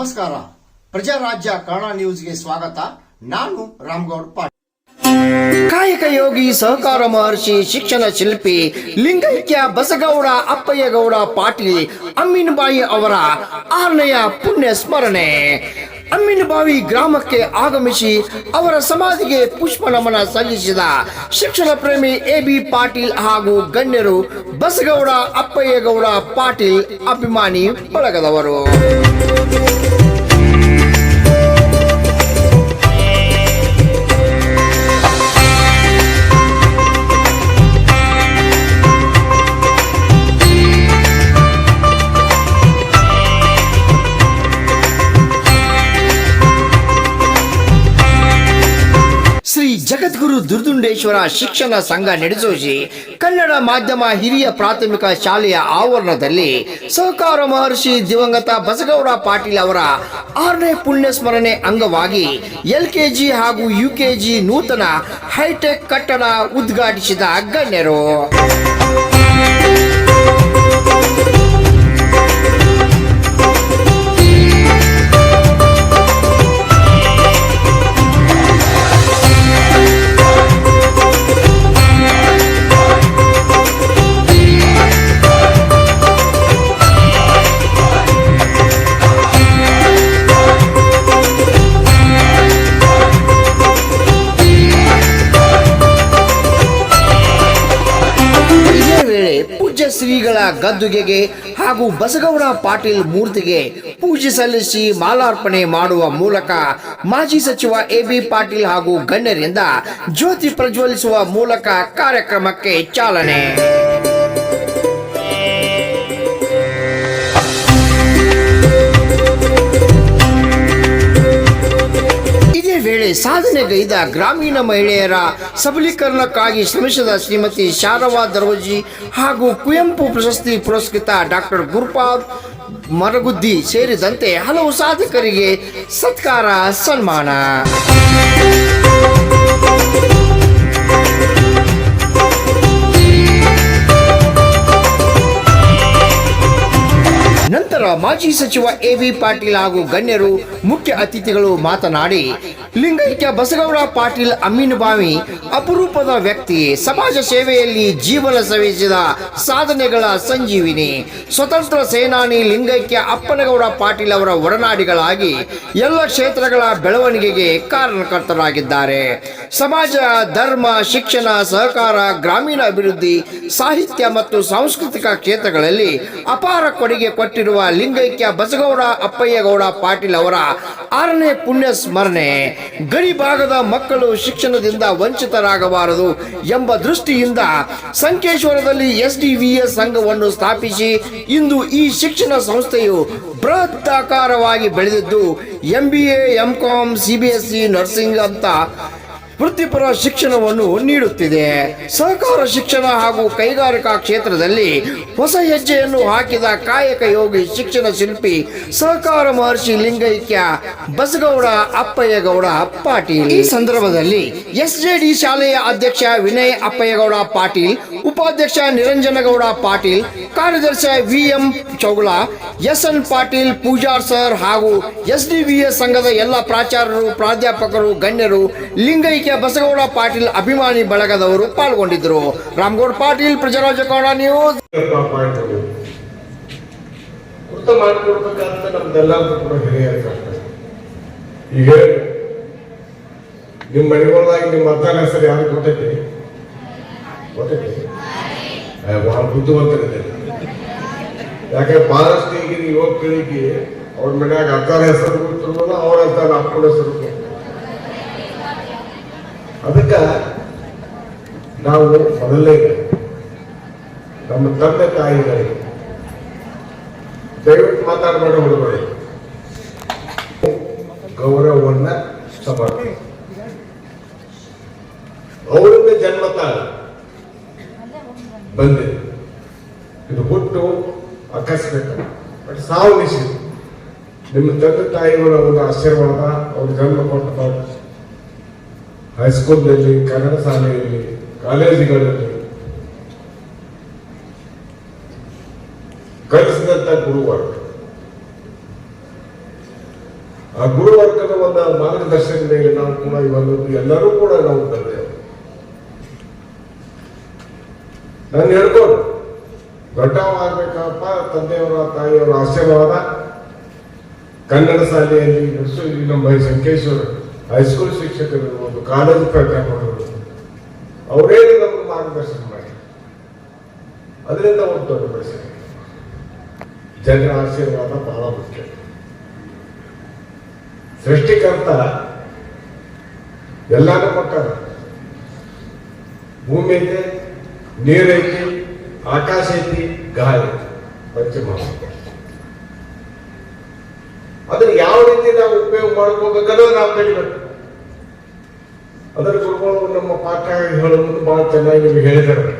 ನಮಸ್ಕಾರ. ಪ್ರಜಾರಾಜ್ಯ ಕನ್ನಡ ನ್ಯೂಸ್ಗೆ ಸ್ವಾಗತ. ನಾನು ರಾಮಗೌಡ ಪಾಟೀಲ್. ಕಾಯಕ ಯೋಗಿ ಸಹಕಾರ ಮಹರ್ಷಿ ಶಿಕ್ಷಣ ಶಿಲ್ಪಿ ಲಿಂಗೈಕ್ಯ ಬಸಗೌಡ ಅಪ್ಪಯ್ಯಗೌಡ ಪಾಟೀಲ್ ಅಮ್ಮಿನಬಾಯಿ ಅವರ 6ನೆಯ ಪುಣ್ಯ ಸ್ಮರಣೆ. ಅಮ್ಮಿನಬಾವಿ ಗ್ರಾಮಕ್ಕೆ ಆಗಮಿಸಿ ಅವರ ಸಮಾಧಿಗೆ ಪುಷ್ಪ ನಮನ ಸಲ್ಲಿಸಿದ ಶಿಕ್ಷಣ ಪ್ರೇಮಿ ಎಬಿ ಪಾಟೀಲ್ ಹಾಗೂ ಗಣ್ಯರು, ಬಸಗೌಡ ಅಪ್ಪಯ್ಯಗೌಡ ಪಾಟೀಲ್ ಅಭಿಮಾನಿ ಬಳಗದವರು. ಶ್ರೀ ಜಗದ್ಗುರು ದುರ್ದುಂಡೇಶ್ವರ ಶಿಕ್ಷಣ ಸಂಘ ನಡೆಸೋಜಿ ಕನ್ನಡ ಮಾಧ್ಯಮ ಹಿರಿಯ ಪ್ರಾಥಮಿಕ ಶಾಲೆಯ ಆವರಣದಲ್ಲಿ ಸಹಕಾರ ಮಹರ್ಷಿ ದಿವಂಗತ ಬಸಗೌಡ ಪಾಟೀಲ್ ಅವರ 6ನೇ ಪುಣ್ಯ ಸ್ಮರಣೆ ಅಂಗವಾಗಿ LKG ಹಾಗೂ UKG ನೂತನ ಹೈಟೆಕ್ ಕಟ್ಟಡ ಉದ್ಘಾಟಿಸಿದ ಗಣ್ಯರು. ಪೂಜ್ಯ ಶ್ರೀಗಳ ಗದ್ದುಗೆಗೆ ಹಾಗೂ ಬಸಗೌಡ ಪಾಟೀಲ್ ಮೂರ್ತಿಗೆ ಪೂಜೆ ಸಲ್ಲಿಸಿ ಮಾಲಾರ್ಪಣೆ ಮಾಡುವ ಮೂಲಕ ಮಾಜಿ ಸಚಿವ ಎಬಿ ಪಾಟೀಲ್ ಹಾಗೂ ಗಣ್ಯರಿಂದ ಜ್ಯೋತಿ ಪ್ರಜ್ವಲಿಸುವ ಮೂಲಕ ಕಾರ್ಯಕ್ರಮಕ್ಕೆ ಚಾಲನೆ. ವೇಳೆ ಸಾಧನೆಗೈದ ಗ್ರಾಮೀಣ ಮಹಿಳೆಯರ ಸಬಲೀಕರಣಕ್ಕಾಗಿ ಶ್ರಮಿಸಿದ ಶ್ರೀಮತಿ ಶಾರವಾ ದರ್ವಜಿ ಹಾಗೂ ಕುವೆಂಪು ಪ್ರಶಸ್ತಿ ಪುರಸ್ಕೃತ ಡಾಕ್ಟರ್ ಗುರುಪಾದ್ ಮರಗುದ್ದಿ ಸೇರಿದಂತೆ ಹಲವು ಸಾಧಕರಿಗೆ ಸತ್ಕಾರ ಸನ್ಮಾನ. ನಂತರ ಮಾಜಿ ಸಚಿವ ಎಬಿ ಪಾಟೀಲ್ ಹಾಗೂ ಗಣ್ಯರು ಮುಖ್ಯ ಅತಿಥಿಗಳು ಮಾತನಾಡಿ, ಲಿಂಗೈಕ್ಯ ಬಸಗೌಡ ಪಾಟೀಲ್ ಅಮ್ಮಿನಬಾವಿ ಅಪರೂಪದ ವ್ಯಕ್ತಿ, ಸಮಾಜ ಸೇವೆಯಲ್ಲಿ ಜೀವನ ಸವೆಸಿದ ಸಾಧನೆಗಳ ಸಂಜೀವಿನಿ, ಸ್ವತಂತ್ರ ಸೇನಾನಿ ಲಿಂಗೈಕ್ಯ ಅಪ್ಪನಗೌಡ ಪಾಟೀಲ್ ಅವರ ಒಡನಾಡಿಗಳಾಗಿ ಎಲ್ಲ ಕ್ಷೇತ್ರಗಳ ಬೆಳವಣಿಗೆಗೆ ಕಾರಣಕರ್ತರಾಗಿದ್ದಾರೆ. ಸಮಾಜ, ಧರ್ಮ, ಶಿಕ್ಷಣ, ಸಹಕಾರ, ಗ್ರಾಮೀಣ ಅಭಿವೃದ್ಧಿ, ಸಾಹಿತ್ಯ ಮತ್ತು ಸಾಂಸ್ಕೃತಿಕ ಕ್ಷೇತ್ರಗಳಲ್ಲಿ ಅಪಾರ ಕೊಡುಗೆ ಕೊಟ್ಟಿರುವ ಲಿಂಗೈಕ್ಯ ಬಸಗೌಡ ಅಪ್ಪಯ್ಯಗೌಡ ಪಾಟೀಲ್ ಅವರ 6ನೇ ಪುಣ್ಯ ಸ್ಮರಣೆ. ಗಡಿ ಭಾಗದ ಮಕ್ಕಳು ಶಿಕ್ಷಣದಿಂದ ವಂಚಿತರಾಗಬಾರದು ಎಂಬ ದೃಷ್ಟಿಯಿಂದ ಸಂಕೇಶ್ವರದಲ್ಲಿ SDVS ಸಂಘವನ್ನು ಸ್ಥಾಪಿಸಿ ಇಂದು ಈ ಶಿಕ್ಷಣ ಸಂಸ್ಥೆಯು ಬೃಹದಾಕಾರವಾಗಿ ಬೆಳೆದಿದ್ದು MBA, MCom, CBSE, ನರ್ಸಿಂಗ್ ಅಂತ ವೃತ್ತಿಪರ ಶಿಕ್ಷಣವನ್ನು ನೀಡುತ್ತಿದೆ. ಸಹಕಾರ ಶಿಕ್ಷಣ ಹಾಗೂ ಕೈಗಾರಿಕಾ ಕ್ಷೇತ್ರದಲ್ಲಿ ಹೊಸ ಹೆಜ್ಜೆಯನ್ನು ಹಾಕಿದ ಕಾಯಕ ಯೋಗಿ ಶಿಕ್ಷಣ ಶಿಲ್ಪಿ ಸಹಕಾರ ಮಹರ್ಷಿ ಲಿಂಗೈಕ್ಯ ಬಸಗೌಡ ಅಪ್ಪಯ್ಯಗೌಡ ಪಾಟೀಲ್. ಈ ಸಂದರ್ಭದಲ್ಲಿ SJD ಶಾಲೆಯ ಅಧ್ಯಕ್ಷ ವಿನಯ್ ಅಪ್ಪಯ್ಯಗೌಡ ಪಾಟೀಲ್, ಉಪಾಧ್ಯಕ್ಷ ನಿರಂಜನಗೌಡ ಪಾಟೀಲ್, ಕಾರ್ಯದರ್ಶಿ VM Chougala, SN Patil, Pujar sir ಹಾಗೂ SDVS ಸಂಘದ ಎಲ್ಲ ಪ್ರಾಚಾರ್ಯರು, ಪ್ರಾಧ್ಯಾಪಕರು, ಗಣ್ಯರು, ಲಿಂಗೈಕ್ಯ ಬಸಗೌಡ ಪಾಟೀಲ್ ಅಭಿಮಾನಿ ಬಳಗದವರು ಪಾಲ್ಗೊಂಡಿದ್ದರು. ರಾಮಗೌಡ ಪಾಟೀಲ್, ಪ್ರಜಾರಾಜ್ಯ ಕನ್ನಡ ನ್ಯೂಸ್. ಈಗ ನಿಮ್ಮ ಮನೆಗಳಾಗಿ ನಿಮ್ಮ ಮತದಾನ ಹೆಸರು ಯಾರು ಗೊತ್ತೈತಿ? ಬಹಳ ಬುದ್ಧಿವಂತರಿದೆ. ಯಾಕಂದ್ರೆ ಬಹಳಷ್ಟು ಈಗಿನ ಯುವ ಪೀಳಿಗೆ ಅವ್ರ ಮನ್ಯಾಗ ಅರ್ಧಾರ ಹೆಸರು ಗೊತ್ತಿರ್ಬೋದು, ಅವ್ರ ಅರ್ಧಾರ ಅಪ್ಪನ ಹೆಸರು. ಅದಕ್ಕೆ ನಾವು ಮೊದಲೇ ನಮ್ಮ ತಂದೆ ತಾಯಿಗಳಿಗೆ ದಯವಿಟ್ಟು ಮಾತಾಡಬೇಡ, ಹುಡುಗರು ಗೌರವವನ್ನ ಸಮರ್ಪಣೆ. ಅವರಿಂದ ಜನ್ಮ ತಾಳು ಬಂದಿದೆ. ಇದು ಹುಟ್ಟು ಆಕಸ್ಮಿಕ, ಬಟ್ ಸಾವು ನಿಶ್ಚಿತ. ನಿಮ್ಮ ತಂದೆ ತಾಯಿಗಳ ಒಂದು ಆಶೀರ್ವಾದ, ಅವ್ರ ಜನ್ಮ ಕೊಟ್ಟ ಹೈಸ್ಕೂಲ್ನಲ್ಲಿ, ಕನ್ನಡ ಶಾಲೆಯಲ್ಲಿ, ಕಾಲೇಜುಗಳಲ್ಲಿ ಕಲಿಸಿದಂತ ಗುರುವಾರ ಆ ಗುರುವರ್ಗದ ಒಂದು ಮಾರ್ಗದರ್ಶನದ ಮೇಲೆ ನಾವು ಕೂಡ ಇವತ್ತು ಎಲ್ಲರೂ ಕೂಡ ನಾವು ತಂದೆವು. ನಾನು ಹೇಳ್ಕೊಂಡು ದೊಡ್ಡವಾಗಬೇಕಪ್ಪ, ತಂದೆಯವರ ತಾಯಿಯವರ ಆಶೀರ್ವಾದ. ಕನ್ನಡ ಶಾಲೆಯಲ್ಲಿ ನಮ್ಮ ಸಂಕೇಶ್ವರ ಹೈಸ್ಕೂಲ್ ಶಿಕ್ಷಕರು, ಒಂದು ಕಾಲೇಜು ಪ್ರಾಧ್ಯಾಪಕರು, ಅವರೇ ನಮಗೆ ಮಾರ್ಗದರ್ಶನ ಮಾಡಿ ಅದರಿಂದ ಒಂದು ದೊಡ್ಡ ಬೆಳೆಸಿದೆ. ಜನರ ಆಶೀರ್ವಾದ ಬಹಳ ಮುಖ್ಯ. ಸೃಷ್ಟಿಕರ್ತ ಎಲ್ಲಾನು ಕೊಟ್ಟಾರ. ಭೂಮಿ ಐತೆ, ನೀರೈತಿ, ಆಕಾಶ ಐತಿ, ಗಾಳಿ, ಪಂಚಮಹಾಭೂತ. ಅದನ್ನ ಯಾವ ರೀತಿ ನಾವು ಉಪಯೋಗ ಮಾಡ್ಕೋಬೇಕನ್ನೋದು ನಾವು ಕಲಿಬೇಕು. ಅದರ ಗುರುಗಳು ನಮ್ಮ ಪಾಠ ಹೇಳೋದು ಬಹಳ ಚೆನ್ನಾಗಿ ನಿಮಗೆ ಹೇಳಿದ್ದಾರೆ.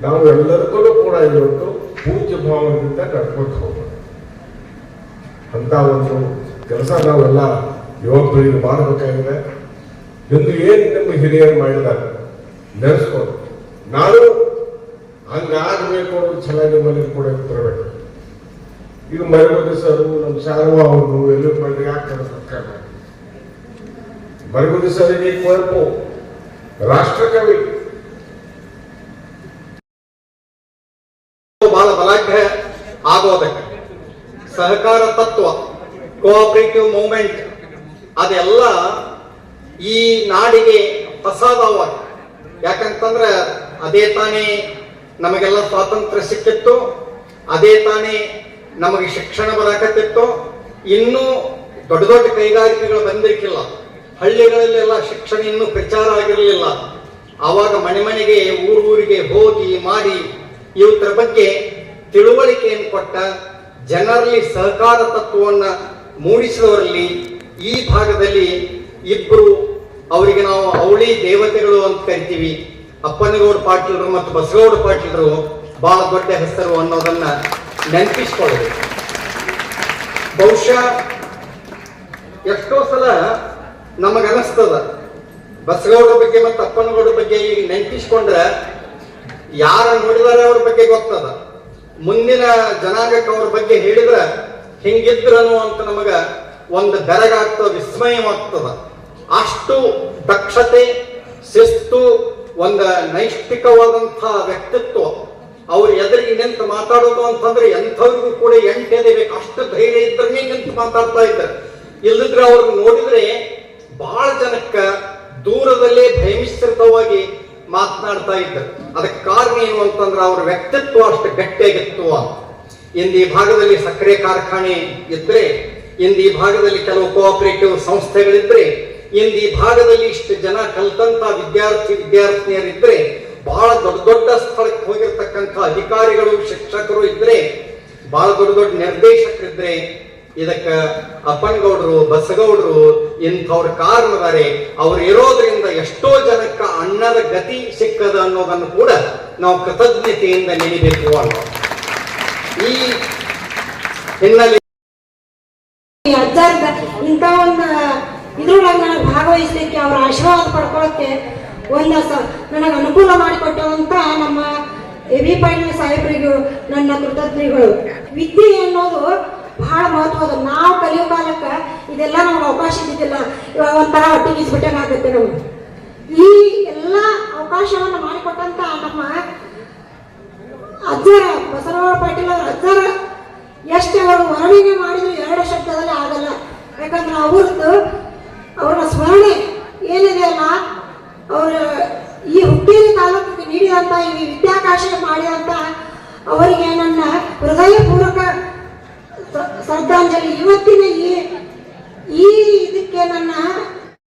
ನಾವು ಎಲ್ಲರಿಗೂ ಕೂಡ ಇವತ್ತು ಪೂಜ್ಯ ಭಾವದಿಂದ ನಡ್ಕೊಂಡು ಹೋಗೋಣ ಅಂತ ಒಂದು ಕೆಲಸ ನಾವೆಲ್ಲ ಯುವ ಪೀಳಿಗೆ ಮಾಡಬೇಕಾಗಿದೆ. ಎಂದು ಏನು ನಮ್ಮ ಹಿರಿಯರು ಮಾಡಿದ್ದಾರೆ ನೆನೆಸ್ಕೊಂಡು ನಾನು ಹಂಗಾಗಬೇಕು ಅನ್ನೋದು ಚೆನ್ನಾಗಿ ಮನೇಲಿ ಕೂಡ ಬರಬೇಕು. ಈಗ ಮರಗುದ್ದಿ ಸರ್, ನಮ್ಮ ಶಾರವಾ ಅವರು ಎಲ್ಲೂ ಮಾಡಿ ಆಗ್ತಾರೆ ಸರ್ಕಾರ. ಮರಗುದ್ದಿ ಸರಿಗೆ ಕುವೆಂಪು ರಾಷ್ಟ್ರಕವಿ, ಬಹಳ ಬಲಾಢ್ಯ ಆಗೋದಕ್ಕೆ ಸಹಕಾರ ತತ್ವ, ಕೋಆಪರೇಟಿವ್ ಮೂವ್ಮೆಂಟ್ ಅದೆಲ್ಲ ಈ ನಾಡಿಗೆ ಪ್ರಸಾದವಾಗಿ. ಯಾಕಂತಂದ್ರೆ ಅದೇ ತಾನೇ ನಮಗೆಲ್ಲ ಸ್ವಾತಂತ್ರ್ಯ ಸಿಕ್ಕಿತ್ತು, ಅದೇ ತಾನೇ ನಮಗೆ ಶಿಕ್ಷಣ ಬರಾಕತ್ತಿತ್ತು. ಇನ್ನೂ ದೊಡ್ಡ ದೊಡ್ಡ ಕೈಗಾರಿಕೆಗಳು ಬಂದಿರ್ಕಿಲ್ಲ, ಹಳ್ಳಿಗಳಲ್ಲೆಲ್ಲ ಶಿಕ್ಷಣ ಇನ್ನೂ ಪ್ರಚಾರ ಆಗಿರಲಿಲ್ಲ. ಆವಾಗ ಮನೆ ಮನೆಗೆ ಊರಿಗೆ ಹೋಗಿ ಮಾಡಿ ಇವತ್ತರ ಬಗ್ಗೆ ತಿಳುವಳಿಕೆಯನ್ನು ಕೊಟ್ಟ, ಜನರಲ್ಲಿ ಸಹಕಾರ ತತ್ವವನ್ನ ಮೂಡಿಸಿದವರಲ್ಲಿ ಈ ಭಾಗದಲ್ಲಿ ಇಬ್ಬರು, ಅವರಿಗೆ ನಾವು ಅವಳಿ ದೇವತೆಗಳು ಅಂತ ಕರಿತೀವಿ, ಅಪ್ಪನಗೌಡ ಪಾಟೀಲರು ಮತ್ತು ಬಸಗೌಡ ಪಾಟೀಲರು ಬಹಳ ದೊಡ್ಡ ಹೆಸರು ಅನ್ನೋದನ್ನ ನೆನಪಿಸ್ಕೊಳ್ಳಬೇಕು. ಬಹುಶಃ ಎಷ್ಟೋ ಸಲ ನಮಗನಿಸ್ತದ ಬಸಗೌಡ ಬಗ್ಗೆ ಮತ್ತು ಅಪ್ಪನಗೌಡ ಬಗ್ಗೆ ಈಗ ನೆನಪಿಸ್ಕೊಂಡ್ರೆ ಯಾರ ನೋಡಿದಾರೆ ಅವ್ರ ಬಗ್ಗೆ ಗೊತ್ತದ, ಮುಂದಿನ ಜನಾಂಗಕ್ಕೆ ಅವ್ರ ಬಗ್ಗೆ ಹೇಳಿದ್ರೆ ಹಿಂಗಿದ್ರನು ಅಂತ ನಮಗ ಒಂದು ಬೆರಗಾಗ್ತದ, ವಿಸ್ಮಯವಾಗ್ತದ. ಅಷ್ಟು ದಕ್ಷತೆ, ಶಿಸ್ತು, ಒಂದು ನೈಷ್ಠಿಕವಾದಂತಹ ವ್ಯಕ್ತಿತ್ವ. ಅವ್ರು ಎದುರಿಗೆ ನಿಂತು ಮಾತಾಡೋದು ಅಂತಂದ್ರೆ ಎಂಥವ್ರಿಗೂ ಕೂಡ ಎಂಟೆದೇಬೇಕು, ಅಷ್ಟು ಧೈರ್ಯ ಇದ್ರನ್ನೇ ನಿಂತು ಮಾತಾಡ್ತಾ ಇದ್ದಾರೆ. ಇಲ್ಲದ್ರೆ ಅವ್ರನ್ನ ನೋಡಿದ್ರೆ ಬಹಳ ಜನಕ್ಕ ದೂರದಲ್ಲೇ ಭಯಮಿಶ್ರಿತವಾಗಿ ಮಾತನಾಡ್ತಾ ಇದ್ದಾರೆ. ಅದಕ್ಕೆ ಕಾರಣ ಏನು ಅಂತಂದ್ರೆ ಅವ್ರ ವ್ಯಕ್ತಿತ್ವ ಅಷ್ಟು ಗಟ್ಟಿಯಾಗಿತ್ತು ಅಂತ. ಇಂದು ಈ ಭಾಗದಲ್ಲಿ ಸಕ್ಕರೆ ಕಾರ್ಖಾನೆ ಇದ್ರೆ, ಇಂದು ಈ ಭಾಗದಲ್ಲಿ ಕೆಲವು ಕೋಆಪರೇಟಿವ್ ಸಂಸ್ಥೆಗಳಿದ್ರೆ, ಇಂದು ಈ ಭಾಗದಲ್ಲಿ ಇಷ್ಟು ಜನ ಕಲ್ತಂತ ವಿದ್ಯಾರ್ಥಿನಿಯರಿದ್ರೆ, ಬಹಳ ದೊಡ್ಡ ದೊಡ್ಡ ಸ್ಥಳಕ್ಕೆ ಹೋಗಿರ್ತಕ್ಕಂಥ ಅಧಿಕಾರಿಗಳು, ಶಿಕ್ಷಕರು ಇದ್ರೆ, ಬಹಳ ದೊಡ್ಡ ದೊಡ್ಡ ನಿರ್ದೇಶಕರಿದ್ರೆ, ಇದಕ್ಕ ಅಪ್ಪನಗೌಡರು, ಬಸಗೌಡರು ಇಂಥವ್ರ ಕಾರಣದಾರೆ. ಅವ್ರು ಇರೋದ್ರಿಂದ ಎಷ್ಟೋ ಜನಕ್ಕ ಅನ್ನದ ಗತಿ ಸಿಕ್ಕದ ಅನ್ನೋದನ್ನು ಕೂಡ ನಾವು ಕೃತಜ್ಞತೆಯಿಂದ ನೆನೆಬೇಕು ಅನ್ನೋ ಈ ಹಿನ್ನೆಲೆ ಅಜ್ಜಾರ್ದ ಇಂಥ ಒಂದು ಇದ್ರೊಳಗೆ ನನಗೆ ಭಾಗವಹಿಸ್ಲಿಕ್ಕೆ ಅವರ ಆಶೀರ್ವಾದ ಪಡ್ಕೊಳ್ಳೋಕ್ಕೆ ನನಗೆ ಅನುಕೂಲ ಮಾಡಿಕೊಟ್ಟಂತ ನಮ್ಮ ಎ.ಬಿ. ಪಾಟೀಲ್ ಸಾಹೇಬರಿಗೂ ನನ್ನ ಕೃತಜ್ಞತೆಗಳು. ವಿದ್ಯೆ ಅನ್ನೋದು ಬಹಳ ಮಹತ್ವದ. ನಾವು ಕಲಿಯೋ ಕಾಲಕ್ಕೆ ಇದೆಲ್ಲ ನಮ್ಗೆ ಅವಕಾಶ ಇದ್ದಿದ್ದಿಲ್ಲ. ಇವಾಗ ಒಂಥರ ಒಟ್ಟಿಗಿಸ್ಬಿಟ್ಟಂಗಾಗುತ್ತೆ ನಮ್ಗೆ. ಈ ಎಲ್ಲ ಅವಕಾಶವನ್ನು ಮಾಡಿಕೊಟ್ಟಂತ ನಮ್ಮ ಅಜ್ಜರ ಬಸವರಾಜ ಪಾಟೀಲ್ ಅವರ ಅಜ್ಜರ ಎಷ್ಟು ಅವರು ವರ್ಣನೆ ಮಾಡಿದ್ರು ಎರಡು ಶಬ್ದದಲ್ಲಿ ಆಗಲ್ಲ. ಯಾಕಂದ್ರೆ ಅವರ ಸ್ಮರಣೆ ಏನಿದೆ ಅಲ್ಲ, ಅವರ ಈ ಹುಟ್ಟೇರಿ ತಾಲೂಕಿಗೆ ನೀಡಿದಂತ ಈ ವಿದ್ಯಾಕಾಶ ಮಾಡಿದಂತ ಅವರಿಗೆ ನನ್ನ ಹೃದಯಪೂರ್ವಕ ಶ್ರದ್ಧಾಂಜಲಿ. ಇವತ್ತಿನ ಈ ಇದಕ್ಕೆ ನನ್ನ